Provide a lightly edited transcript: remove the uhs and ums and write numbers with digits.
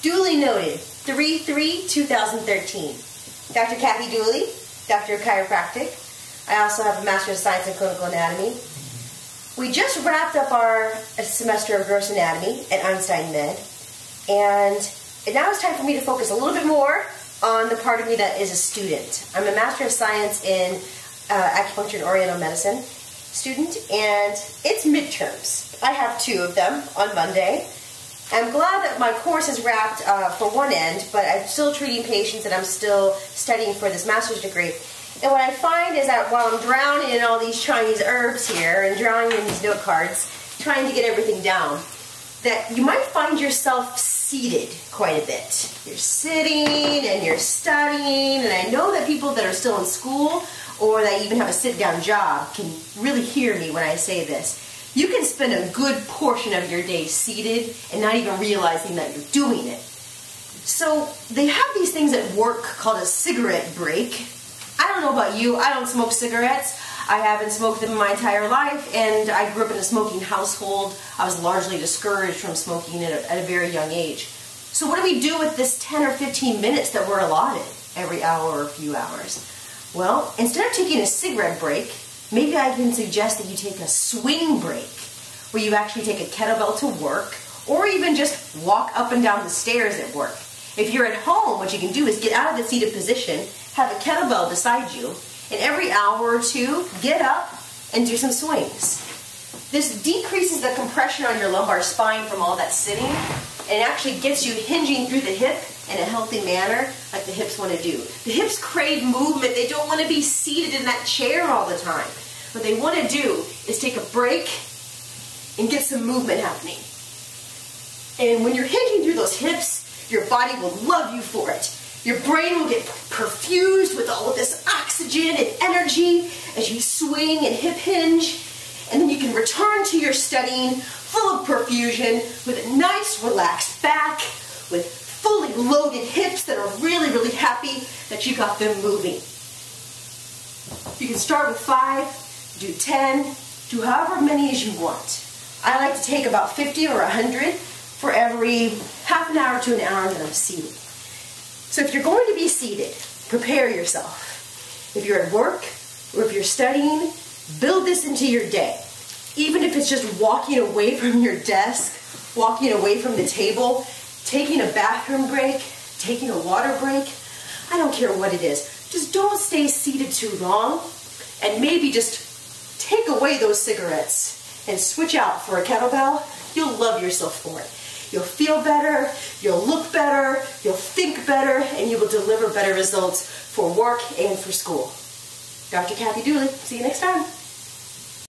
Duly noted, 3/3/2013. Dr. Kathy Dooley, Doctor of Chiropractic. I also have a Master of Science in Clinical Anatomy. We just wrapped up our semester of Gross Anatomy at Einstein Med, and now it's time for me to focus a little bit more on the part of me that is a student. I'm a Master of Science in Acupuncture and Oriental Medicine student, and it's midterms. I have 2 of them on Monday. I'm glad that my course is wrapped for one end, but I'm still treating patients and I'm still studying for this master's degree. And what I find is that while I'm drowning in all these Chinese herbs here and drowning in these note cards, trying to get everything down, that you might find yourself seated quite a bit. You're sitting and you're studying, and I know that people that are still in school or that even have a sit-down job can really hear me when I say this. You can spend a good portion of your day seated and not even realizing that you're doing it. So they have these things at work called a cigarette break. I don't know about you, I don't smoke cigarettes. I haven't smoked them my entire life, and I grew up in a smoking household. I was largely discouraged from smoking at a very young age. So what do we do with this 10 or 15 minutes that we're allotted every hour or a few hours? Well, instead of taking a cigarette break, maybe I can suggest that you take a swing break, where you actually take a kettlebell to work, or even just walk up and down the stairs at work. If you're at home, what you can do is get out of the seated position, have a kettlebell beside you, and every hour or two, get up and do some swings. This decreases the compression on your lumbar spine from all that sitting, and actually gets you hinging through the hip in a healthy manner like the hips want to do. The hips crave movement. They don't want to be seated in that chair all the time. What they want to do is take a break and get some movement happening. And when you're hinging through those hips, your body will love you for it. Your brain will get perfused with all of this oxygen and energy as you swing and hip hinge. And then you can return to your studying full of perfusion with a nice relaxed back, with fully loaded hips that are really, really happy that you got them moving. You can start with 5, do 10, do however many as you want. I like to take about 50 or 100 for every half an hour to an hour that I'm seated. So if you're going to be seated, prepare yourself. If you're at work or if you're studying, build this into your day. Even if it's just walking away from your desk, walking away from the table, taking a bathroom break, taking a water break, I don't care what it is. Just don't stay seated too long, and maybe just take away those cigarettes and switch out for a kettlebell. You'll love yourself for it. You'll feel better, you'll look better, you'll think better, and you will deliver better results for work and for school. Dr. Kathy Dooley, see you next time.